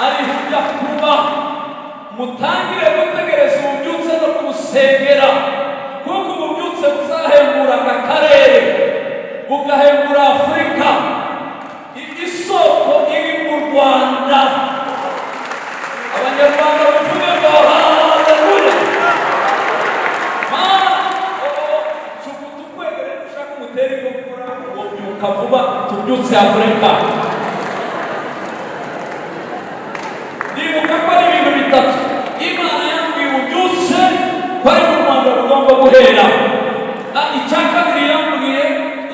ari hujya kuba mutangire gutegereza ububyutse no kumusengera, kuko ububyutse buzahembura aka karere, bugahembura Afurika. Isoko iri mu Rwanda. Abanyarwanda bavuge ngo haleluya. Tukwegere dushaka umuteri wo gukora ububyuka vuba, tubyutse Afurika. Ndibuka ko ari ibintu bitatu Imana yambwiye ububyutse ko ari mu Rwanda bugomba guhera. Icya kabiri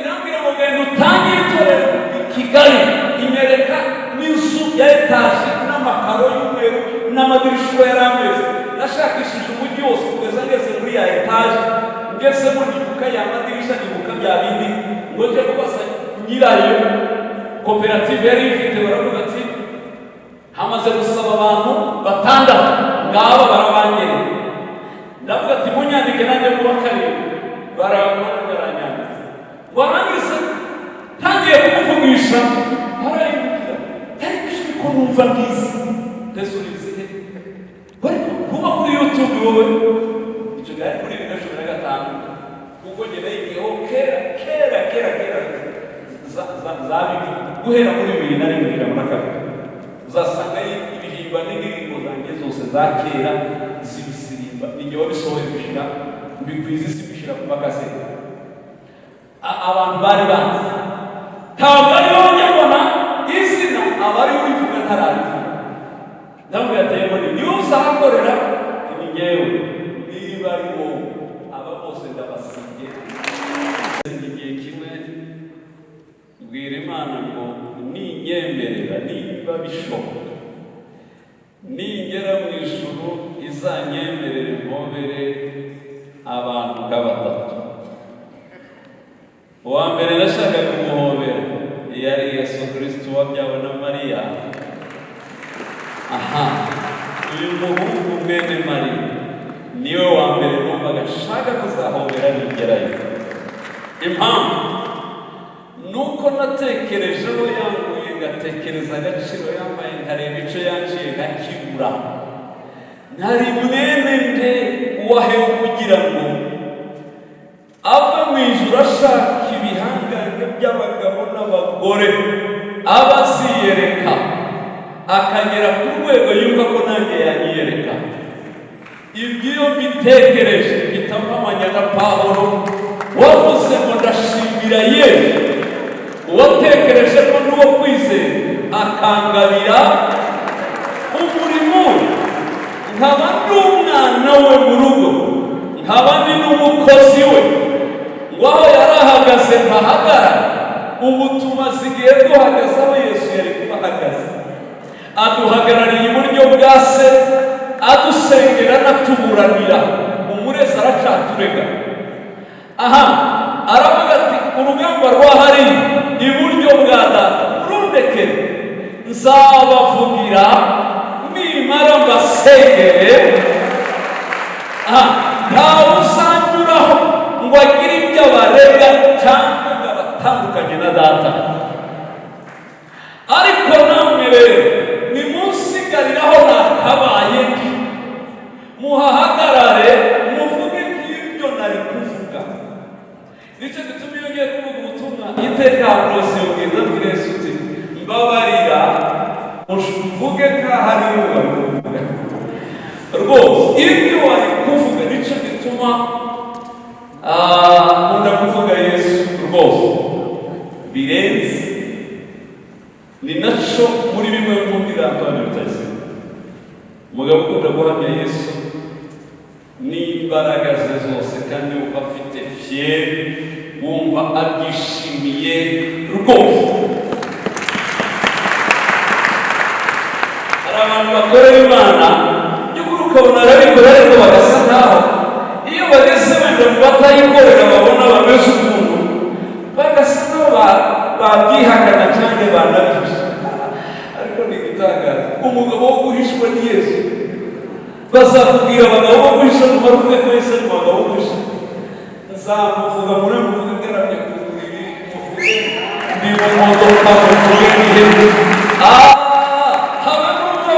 irambwira ngo genda utangire itorero i Kigali, inyereka n'inzu ya etaje n'amakaro y'umweru n'amadirisha yarameze. Nashakishije umujyi wose kugeza ngeze muri ya etaje, ngezemo nibuka ya madirisha, nibuka bya bindi ngo nje kubaza nyirayo. Koperative yari ifite, baravuga ati hamaze gusaba abantu 6 ngaba barabangere. Ndavuga ati munyandike nanjye mu bakari baranyanditse. Warangiza ntangiye kumuvugisha harayibukira ariko ko numva ngize ndasurize bari kuba kuri YouTube wowe icyo gari kuri 2015 kuko ngene yiho kera zabi guhera muri 2021 uzasanga ibihimba n'ingiringo zanjye zose za kera zibisirimba igihe wabisohoye bishira mbikwiza isi bishira ku makase. Abantu bari banzi ntabwo ari wowe nyabona izina abari urivuga ntarabivuga. Ndamubwira ati yego niyo uzahakorera ni ngewe, niba ari wowe aba bose ndabasibye. Igihe kimwe mbwira Imana ngo ninyemerera, niba bishoboka ningera mu ijuru izanyemerere mpobere abantu nk'abatatu. Uwa mbere nashakaga kumuhobera yari Yesu Kristo wabyawe na Mariya. Uyu muhungu mwene Mariya niwe wa mbere numvaga nshaka kuzahobera nigerayo. Impamvu nuko natekerejeho yanguye, ngatekereza agaciro yambaye, nkareba icyo yanciye nkakibura. Ntari mwene nde uwahewe kugira ngo ava mu ijuru ashaka ibihangange by'abagabo n'abagore, aba aziyereka akagera ku rwego yumva ko nanjye yanyiyereka. Ibyo mbitekereje bitamamanya na Pawulo wavuze ngo ndashimira Yesu uwatekereje ko n'uwo kwizera akangabira umurimo, nkaba n'umwana we mu rugo, nkaba ndi n'umukozi we. Ngo aho yari ahagaze mpahagara, ubu tumaze igihe duhagaze aho Yesu yari kuba ahagaze. Aduhagarariye iburyo bwa se, adusengera anatuburanira. Umurezi aracaturega. Aravuga ati urugamba rwahari iburyo bwa data urundekere, nzabavugira nimara mbasengere. Ntawe uzanyuraho ngo agire ibyo abarega cyangwa ngo abatandukanye na data. Ariko namwe rero nimunsigariraho nakabaye, muhahagarare muvuge nk'ibyo nari kuvuga. Nicyo gituma iyo ngiye kuvuga ubutumwa iteka rwose ubwiza bw'Yesu uti mbabarira mvuge nk'aho ari wowe wari kuvuga rwose ibyo wari kuvuga. Nicyo gituma nkunda kuvuga Yesu rwose birenze. Ni nacyo muri bimwe mubwira Antoine Rutayisire, umugabo ukunda guhamya Yesu n'imbaraga ze zose, kandi wumva afite fieri, wumva abyishimiye rwose. Hari abantu bakorera Imana by'ukuri ukabona arabikora ariko bagasa nkaho iyo bageze wenda mu batayikorera babona bameze ukuntu, bagasa nkaho babyihakana cyangwa banabihisha. Ariko ni igitangaza, umugabo wo guhishwa ni Yesu. Bazakubwira abagabo bo guhisha ngo baruvuge ko Yesu ari umugabo wo guhisha. Nzamuvuga muri muvuge bwaramye ku buriri, muvuge ndi mu modoka, muvuge n'ihene. Haba n'ubwo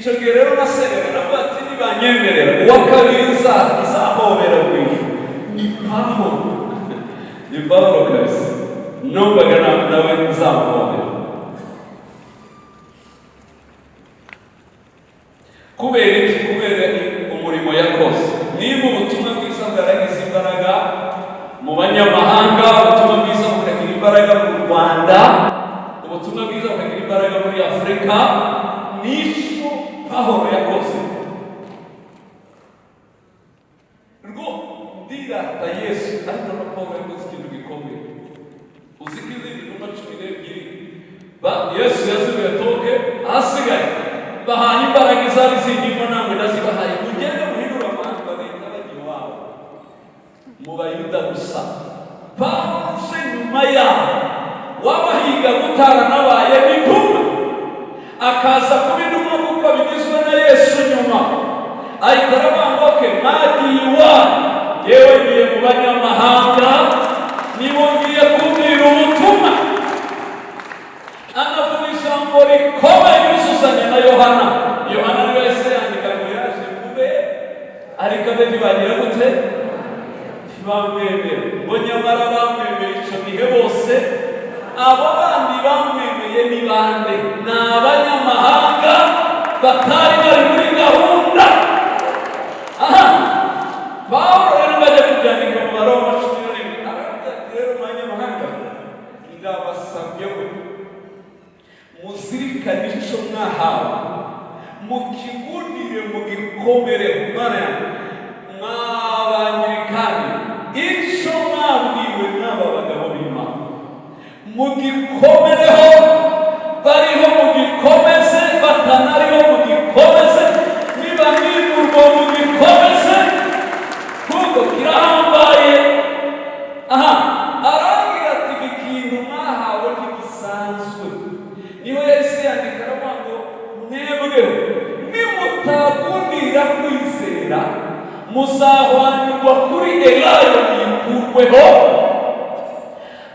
icyo gihe rero nasenga navuga ati nibanyemerera uwa kabiri izahobera bwije ni Pawulo kabisa numvaga nawe nzamuhobera kubera iki? Kubera umurimo yakoze. Niba ubutumwa bwiza bwaragize imbaraga mu banyamahanga, ubutumwa bwiza bukagira imbaraga mu Rwanda, ubutumwa bwiza bukagira imbaraga muri Afurika, n'icyo Pawulo yakoze. Rwo ndirata Yesu, ariko na Pawulo yakoze ikintu gikomeye. Uzi ko izindi ntumwa 12 Yesu yazuye toke ahasigaye bahanye imbaraga izari zindimo namwe ndazibahaye mugende muhindura abantu bagahita bajya iwabo mu Bayuda gusa. Pawulo se nyuma yaho wabahiga gutaranabaye n'intumwa akaza kuba intumwa kuko bigizwe na Yesu nyuma ahita arabangoke mwagiye iwabo yewe ngiye mu banyamahanga nibo ngiye kubwira ubutumwa. Anavuga ijambo rikomeye yuzuzanya na Yohana. Yohana niwe wese yandika ngo yaje kube ariko abe ntibagira gute ntibamwemera ngo nyamara bamwemeye icyo gihe bose. Abo bandi bamwemeye ni bande? Ni abanyamahanga batari bari muri gahunda. Aha Pawulo rero bajya kubyandika mu Baroma 11 aravuga ati rero abanyamahanga ndabasabye we muzirikane icyo mwahawe mukigundire mugikomere Mana yanjye mw'Abangirikani icyo mwabwiwe n'aba bagabo b'Imana mugikomereho, bariho mugikomeze, batanariho mugikomeze, niba nimurwa mugikomeze kuko kirahambaye. Aha arangira ati ikintu mwahawe ntigisanzwe. Niho Yesu yandika aravuga ngo mwebweho nimutagundira kwizera muzahwanirwa kuri Elayo yikurweho.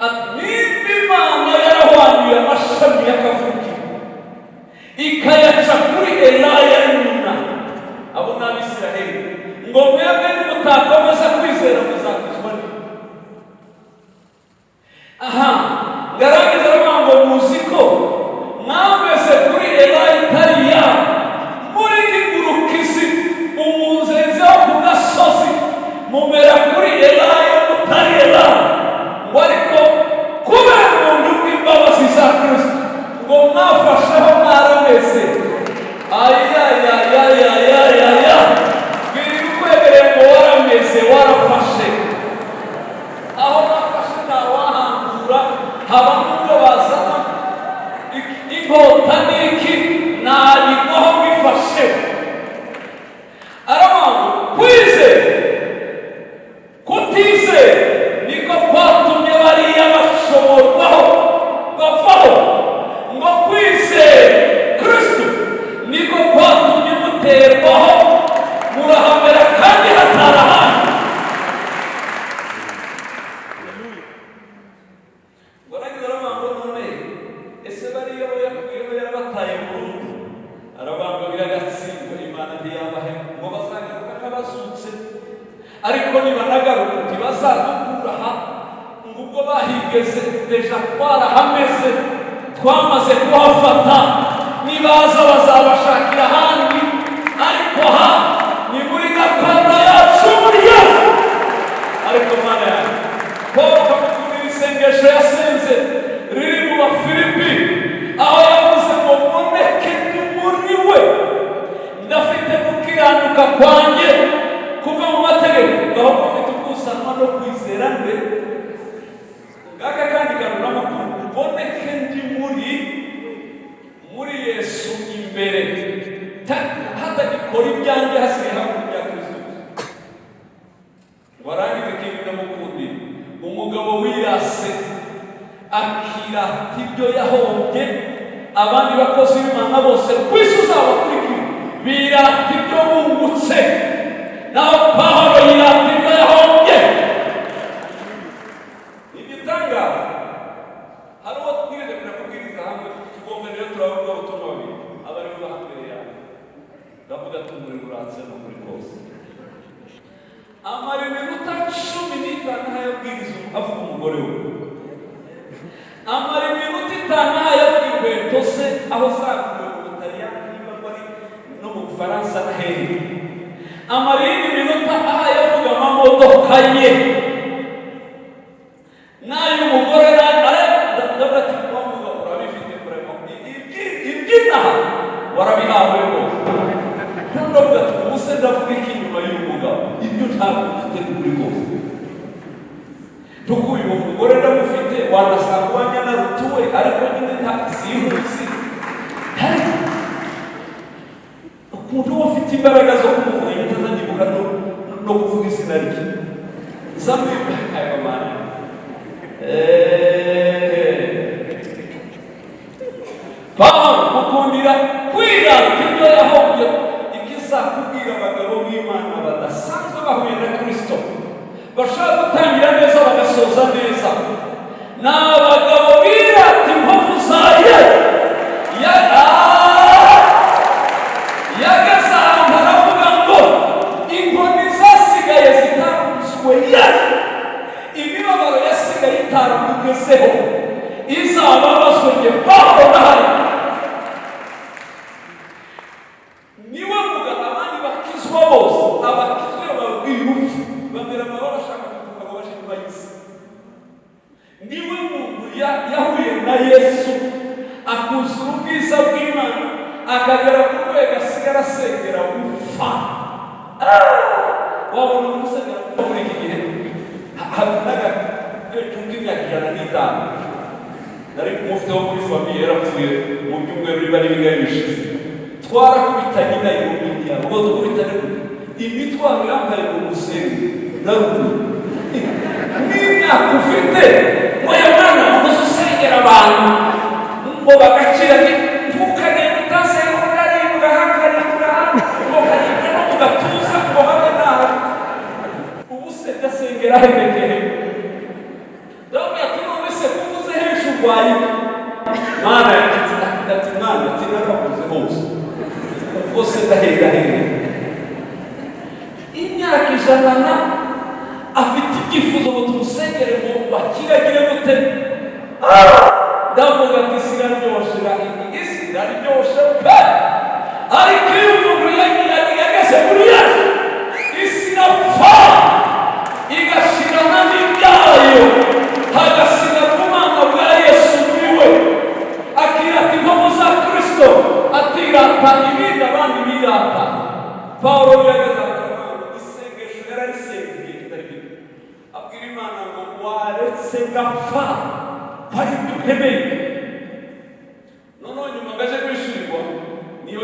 Ati nimba Imana yarahwanuye amashami y'akavukiro ikayaca kuri Elayo ari nyina abo ni Abisiraheli, ngo mwebwe nimutakomeza kwizera muzakizwa n'iki? Aha ngarangiza aravuga ngo muzi ko mwameze kuri Elayo itari yabo, muri kigurukizi umunzenze wo ku gasozi mumera kuri Elayo utari Elayo, ngo ariko kubera umuntu bw'imbabazi za Kristo ngo mwafasheho mwarameze. Ayayayayayayaya biri kwegereye ngo warameze warafashe. Aho nafashe ntawahambura haba n'ubwo bazana inkota n'iki ntabigwaho bifashe. aravuga kwizera kutizera niko kwatumye bariya bashomorwaho bavaho, ngo kwizera Kristo niko kwatumye muterwaho murahamera kandi hatarahandi. Baragize aravuga ngo none ese bariya yakuyeho yarabataye burundu? Aravuga ngo biragatsindwa Imana ntiyabahe ngo bazagaruka kabazutse, ariko nibanagaruka ntibazadukura aha ngo ubwo bahigeze deja twarahameze twamaze kuhafata, nibaza bazabashakira ahandi, ariko aha ni muri gakondo yacu buriya. Ariko Mana yanjye Pawulo akamukundira isengesho yasenze riri mu Bafilipi aho yavuze ngo mboneke ndi muri we ndafite gukiranuka kwanjye kuva mu mategeko, ngaho bafite ukusanwa no kwizera mbe ngaka kandi kantu n'amakuru mboneke ndi muri Yesu imbere hatagikora ibyanjye hasigaye hakora ibya Kristo. Warangiza ikintu ndamukundira umugabo wirase akirata ibyo yahombye, abandi bakozi b'Imana bose ku isi uzabakurikira birata ibyo bungutse, naho Pawulo yirata ibyo yahombye. Igitangaza hari uwo twigeze kujya kubwiriza hamwe tugomba rero turavuga ubutumwa babiri abari bahambere yawe amara iminota 15 ntayabwiriza avuga umugore we, amara iminota 5 ntayabwira inkweto se aho zakuwe mu Butaliyani niba bari no mu Bufaransa na hehe, amara iyindi minota yavuga amamodoka ye n'ay'umugore ndabona ati wamuga urabifite kurema iby'inaha warabihawe rwose. Ndavuga ati ubuse ndavuga iki inyuma y'umugabo, ibyo ntabwo ufite kuri rwose. Tukuye uwo mugore ndamufite wanasanga wanyana rutuwe ariko nyine nta zihuse. Ukuntu ufite imbaraga zo kumuvuga imitazagibuka no kuvuga izina rye. Zamwe aya mama. Mukundira kwirata ibyo yahombye, ikizakubwira abagabo b'Imana badasanzwe bahuye na Kristo bashaka gutangira neza bagasoza neza, ni abagabo birata inkovu za Yesu. Yageze ahantu aravuga ngo inkoni zasigaye zitakubiswe Yesu, imibabaro yasigaye itaramugezeho izababazwe nge Pawulo ndahari. Niwe vuga abandi bakizwa bose, abakizwa babwiye urupfu bamera amabara ashaka kuvuga ngo baje kuba Yesu. Niwe muntu yahuye na Yesu akuzura ubwiza bw'Imana akagera ku rwego asigara asengera gupfa. Wabona umusengera gupfa muri iki gihe habinaga cyumva imyaka 105 nari kumufite wo muri famiye yarapfuye mu byumweru biba n'ibigaye bishize, twarakubitanye nayo mu India ubwo dukubitane imitwaro yambaye mu musenyi naruguru n'imyaka ufite ngo yamana umuze usengera abantu ngo bagacira ntukagenda utasenga ukaribwa hakaribwa ngo karibwa no mugatuza ngo habe nawe ubu se ndasengera herekeye ndabona ati none se kuvuze hejuru urwaye Mana ati Mana ati narakuze hose bose ndahera imyaka 100 afite ibyifuzo ngo tumusengere ngo bakiragire gute. Ndavuga ati siraryoshe siraryoshe pe, ariko iyo umuntu yageze muri Yesu isi irapfa igashirana n'ibyayo hagasigara ubumana bwa Yesu muri we, akirata inkovu za Kristo atirata ibindi abandi birata. Pawulo yageze isengesho yararisengeye kitari bito, abwira Imana ngo waretse ngapfa hari ibyo ukeneye. Noneho nyuma ngaje kwishyurirwa niyo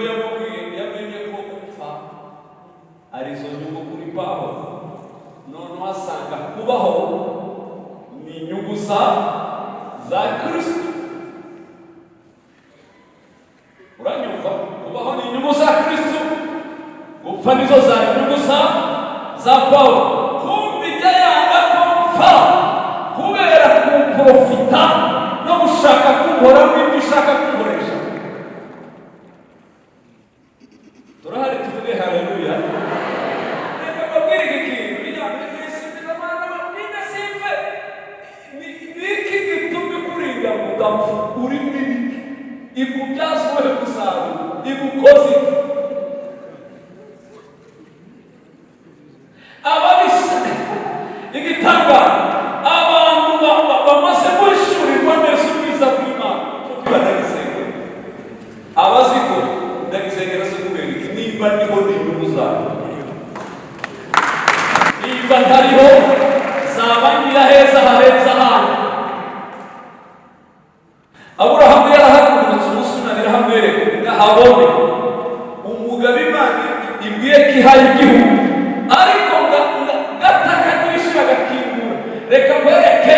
yamenye ko gupfa arizo nyungu kuri Pawulo. Noneho asanga kubaho ni inyungu za Kristo. Uranyumva? Kubaho ni inyungu za Kristo, gupfa nizo za inyungu za Pawulo. Kumbi ijya yanga ko mpfa kubera kumprofita no gushaka kunkora n'ibyo ushaka kunkoresha. Turahari tuvuge haleluya. Reka babwire iki kintu niki gitumye kurinda mudapfa uri n'ibiki ikubyazweho gusarura igukoze ababisa igitanga abantu bamaze kwishyurirwa neza ubwiza bw'Imana banagisengera. Abaziko ndagisengera se kubera iki? Niba niho n'inyungu zawe, niba ntariho zaba nyiraheza harenze ahandi. Aburahamu yarahagurutse umusunanira hamwereka ngahabone umugabo Imana ibwiye ko ihaye igihugu, ariko gataka n'ibishira agakingura. Reka nkwereke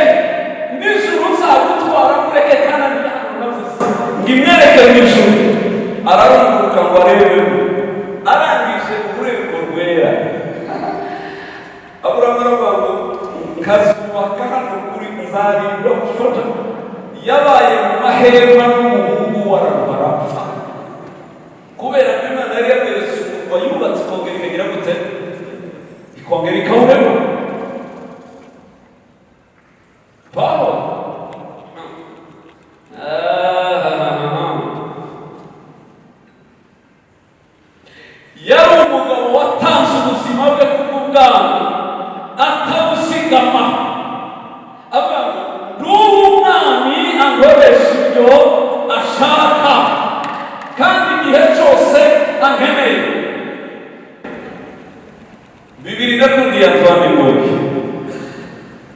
n'ijuru nzagutwara mureke Kanani navuze ngo imwereke mu ijuru. Ararunguruka ngo arebemo, arangije ururembo rwera. Aburahamu aravuga ngo nkazubaka hano kuri nzarinda gufata. Yabaye mu mahema n'umuhungu warapfa kubera ko Imana yari yaberetse umurwa yubatse ikongera ikagira gute ikongera ikawubemo. kwizigama avuga ngo n'ubu umwami ankoresha ibyo ashaka kandi igihe cyose ankeneye. Bibiri ndakundiye Antoine Ngoyi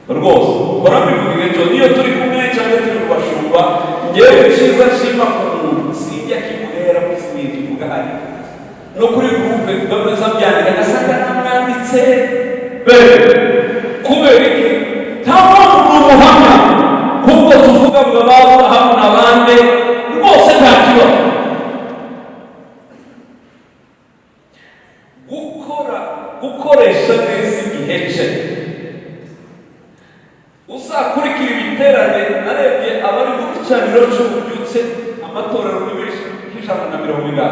rwose barabivuga igihe cyose niyo turi kumwe cyangwa turi mu bashumba, ngewe icyiza nshima ku muntu sinjya kimuhera kusiye kivuga hari no kuri groupe bameza byandika gasanga namwanditse kubera iki nta mpamvu n'umuhamya kuko tuvuga ngo Aburahamu n'abandi rwose nta kibazo. Gukoresha neza igihe cye. Uzakurikira ibiterane narebye abari mu gicaniro cy'ububyutse amatorero ni benshi nk'ijana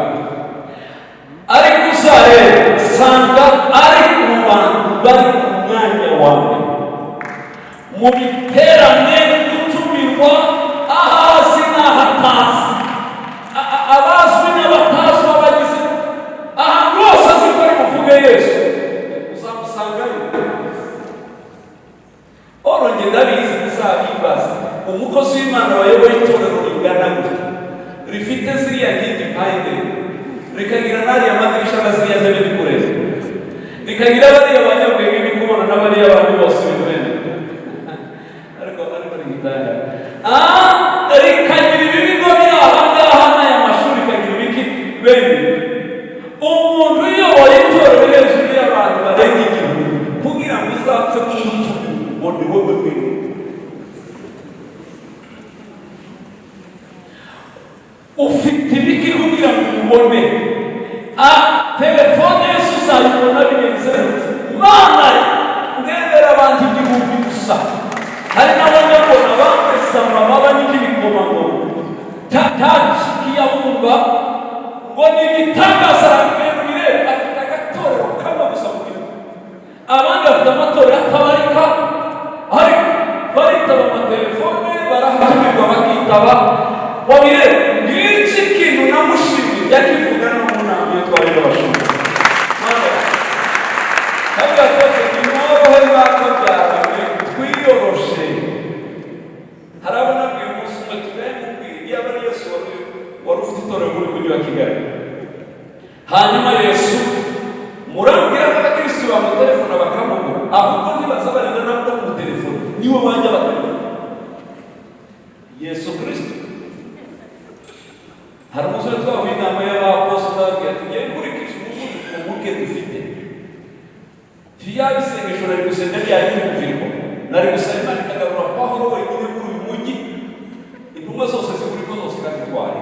ariko uzareba sanga ari mu bantu bari ku mwanya wa mbere mu biterane gutumirwa ahazi n'ahatazi, abazwi n'abatazi babagize ahantu hose azi ko ari buvuge Yesu uzamusangayo. Orongera ndabizi bizabimbaza umukozi w'Imana wayoboye itorero ringana gutya rifite ziriya nkingi mpande rikagira n'ariya madirisha na ziriya ntebe bikureze rikagira bariya banyabwenge bikubona n'abariya bandi bose bikureze ariko rigitanga rikagira ibibigo biri aha ngaha n'aya mashuri rikagira ibiki bene umuntu uyoboye itorero hejuru y'abantu barenga igihumbi kugira ngo uzapfe kumutuku ngo ni wowe wenyine. Ufite ibiki kugira ngo ubone telefone yose uzayibona bigenze Imana ndebera abantu igihumbi gusa, hari n'abanyabona bamesama baba n'igikomangoma ntakiyabumva ngo ni igitangaza bibire afite agatorero kamwe gusa mu gihugu, abandi bafite amatorero atabarika ariko baritaba amatelefone barahatumirwa bakitaba wabire ngiki kintu namushimye yakivuga no mu nama yo twari n'abashumba kabya twese nimworohe mwakabyara twiyoroshe. Harabona bwiye umunsi umwe tugayemubwira iyo aba ari Yesu wari ufite itorero muri mujyi wa Kigali, hanyuma Yesu murambwira ko abakirisitu bamutelefona bakamubura ahubwo ntibaza barenda nabwo kumutelefona niwe bajya batelefona Yesu Kristo. Hari umusore twahuye inama y'abaposita babwira ati ngiye nkurikije umuvuduko muke dufite tiyabisengesho nari gusenga ryayumvirwa nari gusaba Imana ikagarura Pawulo wenyine muri uyu mujyi, intumwa zose ziguriko zose ikazitwara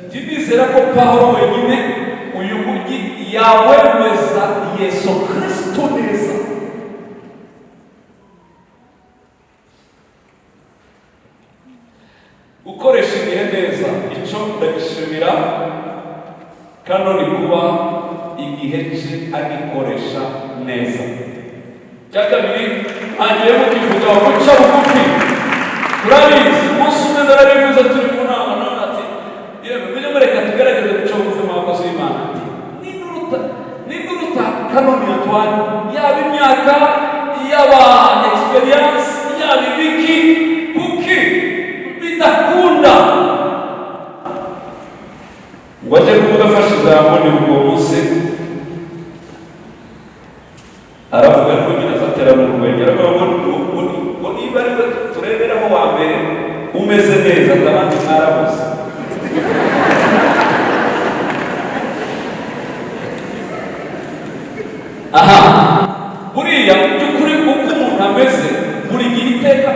nzi nizera ko Pawulo wenyine uyu mujyi yawemeza Yesu Kristo neza. Gukoresha igihe neza icyo ndabishimira kano ni kuba igihe cye agikoresha neza. Cya kabiri hagiye mukivuga guca bugufi, turabizi umunsi umwe ndarabivuze turi mu nama none ati yewe mujye mureka tugerageze guca bugufi mu bakozi b'Imana ati niduruta kano ni Antoine yaba imyaka yaba experience yaba ibiki kuki bidakunda ngo ajye kumudafasha ijambo ni ubwo munsi aravuga ko nyine azatera mu rwengero ngo niba ari we tureberaho wa mbere umeze neza atabandi mwarabuze aha buriya by'ukuri uko umuntu ameze buri gihe iteka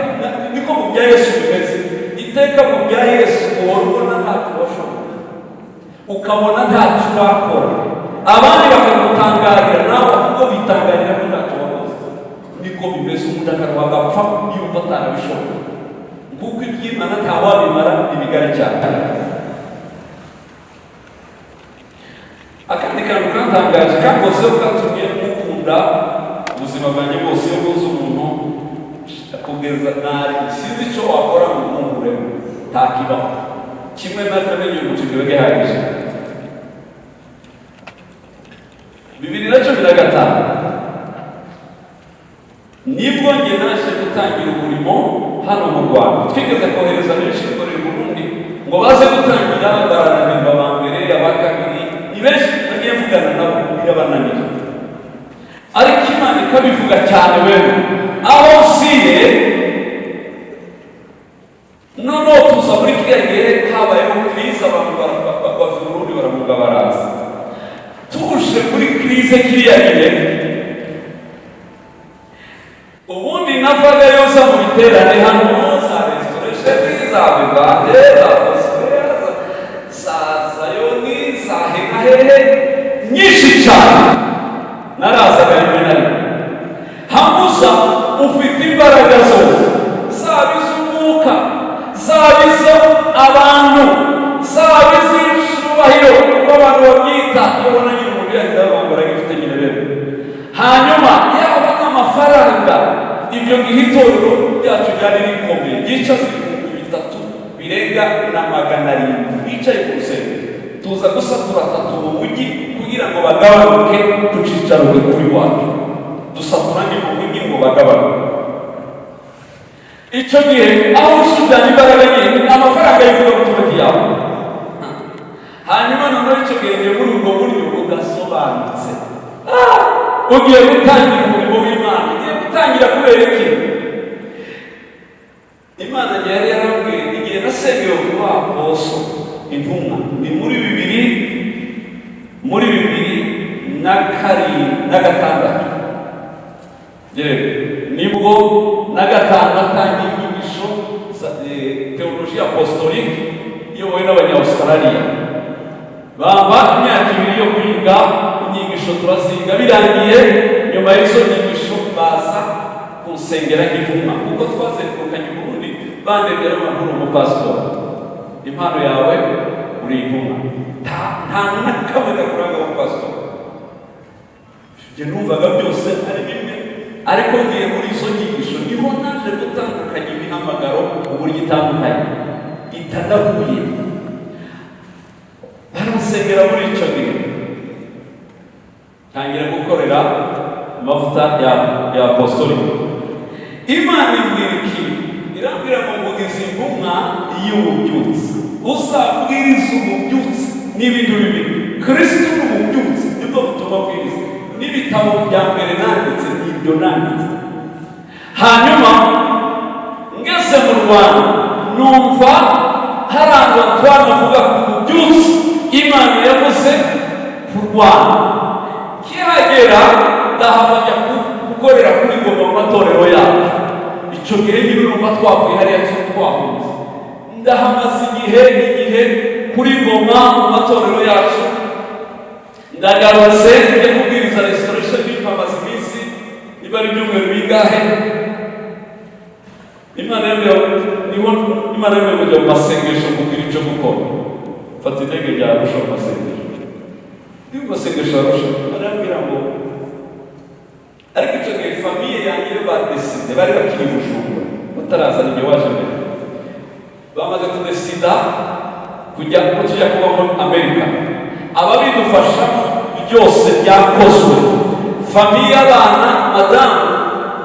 niko mu bya Yesu bimeze. Iteka mu bya Yesu uhora ubona ntacyo washoboye ukabona ntacyo wakora, abandi bakagutangarira nawe ahubwo bitangarira ko ntacyo wakoze. Niko bimeze umuntu akarwa agapfa yumva atarabishoboye kuko iby'Imana ntawabimara ibigari cyane. Akandi kantu kantangaje kakozeho katumye mukunda ubuzima bwanjye bwose iyo buze umuntu kugeza nari sinzi icyo wakora ngo umwunguremo ntakibaho kimwe namenye umucikiro gihagije. 2015 gutangira umurimo hano mu Rwanda. Twigeze kohereza benshi muri Burundi ngo baze gutangira, barananirwa ba mbere, aba kabiri, ni benshi bagiye mvugana nabo birabananira, ariko Imana ikabivuga cyane wewe aho usiye. Noneho tuza muri kiriya gihe habayeho krize, abantu bava i Burundi baramuga baraza. Tuje muri krize kiriya gihe, ubundi navaga yoza mu biterane hano za restoration za bivande za fosfera za zayoni za hehe nyinshi cyane, narazaga rimwe na rimwe. Hamuza ufite imbaraga zose, zaba iz'umwuka, zaba iz'abantu, zaba iz'icubahiro, uko abantu babyita, iyo ubona nyine umuntu yagize abantu baragifite nyine rero. Hanyuma yaba n'amafaranga, ibyo gihe itorero ryacu ryari rikomeye, ryicaza ibihumbi 3 birenga na 700 bicaye ku rusengero. Tuza gusatura 3 mu mujyi kugira ngo bagabanuke, tucicaruke kuri wacu, dusaturanye mu mujyi ngo bagabanuke. Icyo gihe aho usuzana imbaraga nyine amafaranga yivuga mu turuki yawe. Hanyuma noneho icyo gihe muri ubwo buryo budasobanutse, ugiye gutangira umurimo w'Imana, ugiye gutangira kubera iki? Imana yari yarambwiye igihe nasengeye kuba aposo intumwa, ni muri 2006 nibwo natangiye inyigisho teoloji apostolique iyobowe n'Abanya-Australia. Bamba imyaka 2 yo kwiga inyigisho, turaziga. Birangiye nyuma y'izo nyigisho baza kunsengera nk'intumwa, kuko twazengurukanye mu Burundi bandebera amakuru mu pastor, impano yawe uri intumwa. Nta n'akamwe gakuranga mu pastor. Je numvaga byose ari bimwe, ariko ngiye muri izo nyigisho niho naje gutandukanya imihamagaro uburyo itandukanye itanahuye. Barasengera muri icyo gihe, tangira gukorera amavuta ya apostolique. Imana imbwira iki? Irambwira ngo mugize intumwa y'ububyutse, uzabwiriza ububyutse n'ibintu bibiri. Kristo n'ububyutse nibwo butumwa bwiriza. N'ibitabo bya mbere nanditse n'ibyo nanditse. Hanyuma ngeze mu Rwanda numva hari abantu bavuga ku bubyutse Imana yavuze ku Rwanda. Kihagera ndahafanya gukorera kuri Goma mu matorero yacu. Icyo gihe nyine urumva twavuye hariya twahunze. Ndahamaze igihe kuri Goma mu matorero yacu. Ndagarutse njya kubwiriza restoration bipamaze iminsi, niba ari ibyumweru bingahe. Imana yemeye kujya mu masengesho kugira icyo gukora. Fata intege rya Arusha mu masengesho. Ndi mu masengesho Arusha, barambwira ngo ariko icyo gihe famiye yanjye badeside, bari bakiri Bujumbura batarazana ibyo waje mbere. Bamaze kudesida tujya kuba muri Amerika. Ababidufasha byose byakozwe, famiye, abana, madamu,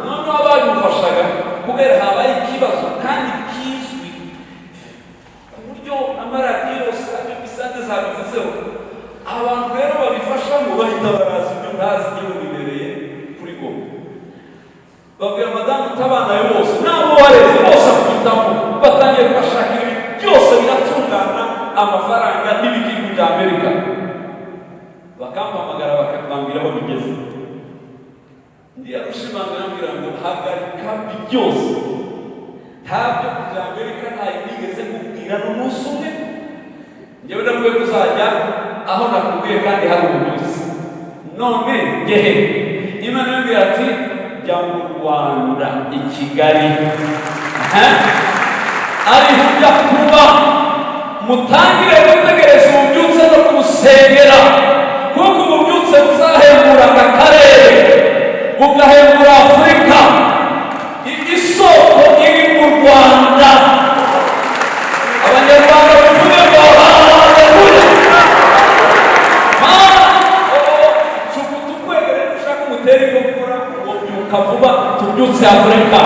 noneho ababimufashaga kubera habaye ikibazo kandi kizwi ku buryo amaradiyo yose abyo bisanzwe zabivuzeho. Abantu rero babifashamo bahita baraza ibyo ntazi igihe bibereye kuri Goma. Babwira madamu utabana yo bose nabo wareze bose akubitamo, batangiye kubashakira ibintu byose biratungana, amafaranga n'ibigihugu bya Amerika. Bakampamagara bakambwira aho bigeze. Ndi Arusha bambwira ngo hagarika byose, ntabyo kujya Amerika ntayo nigeze kubwira n'umunsi umwe. Njyewe nakwiye kuzajya aho nakubwiye kandi hari ububyutse. None ngehe Imana yambwira ati jya mu Rwanda i Kigali, ariho ujya kuba, mutangire gutegereza ububyutse no kumusengera, kuko ububyutse buzahembura aka karere, bugahembura Afurika. Isoko iri mu Rwanda. Abanyarwanda bavuge ngo haleluya. Tukwegere dushaka umuteri wo gukora ngo byuka vuba tubyutse Afurika.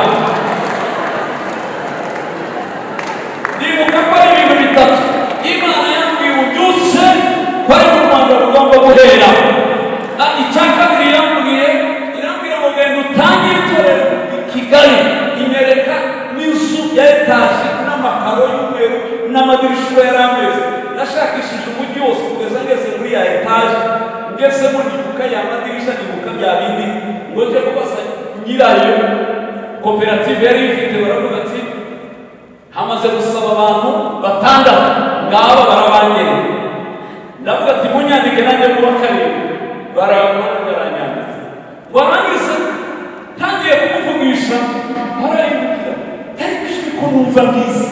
Kigali, inyereka n'inzu ya etaje n'amakaro y'umweru n'amadirisha yarameze. Nashakishije umujyi wose kugeza ngeze muri ya etaje, ngezemo nibuka ya madirisha, nibuka bya bindi ngo nje kubaza nyirayo. Koperative yari ifite, baravuga ati hamaze gusaba abantu batandatu, ngaba barabangere. Ndavuga ati munyandike nanjye mu bakari, baranyanditse. Warangiza ntangiye kumuvugisha, arayibukira ariko ijwi ko numva bwiza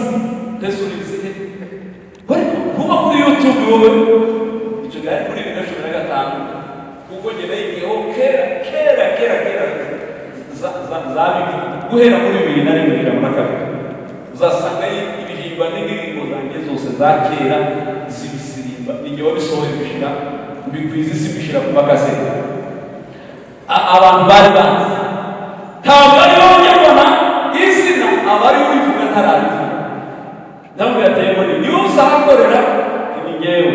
ndasubize kuba kuri YouTube wowe icyo gari muri 2015 kuko njye nayigiyeho kera zabibi guhera muri 2001 uzasanga ibihimba n'indirimbo zanjye zose za kera zibisirimba ninjye wabisohoye bishira mbikwiza isi bishira ku makasete. Abantu bari banzi ntabwo ariho nyabona izina abari urivuga ntarabivuga. Ndamubwira ati yemwe niba uzahakorera ni njyewe,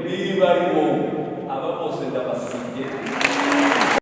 niba ari wowe aba bose ndabasiga.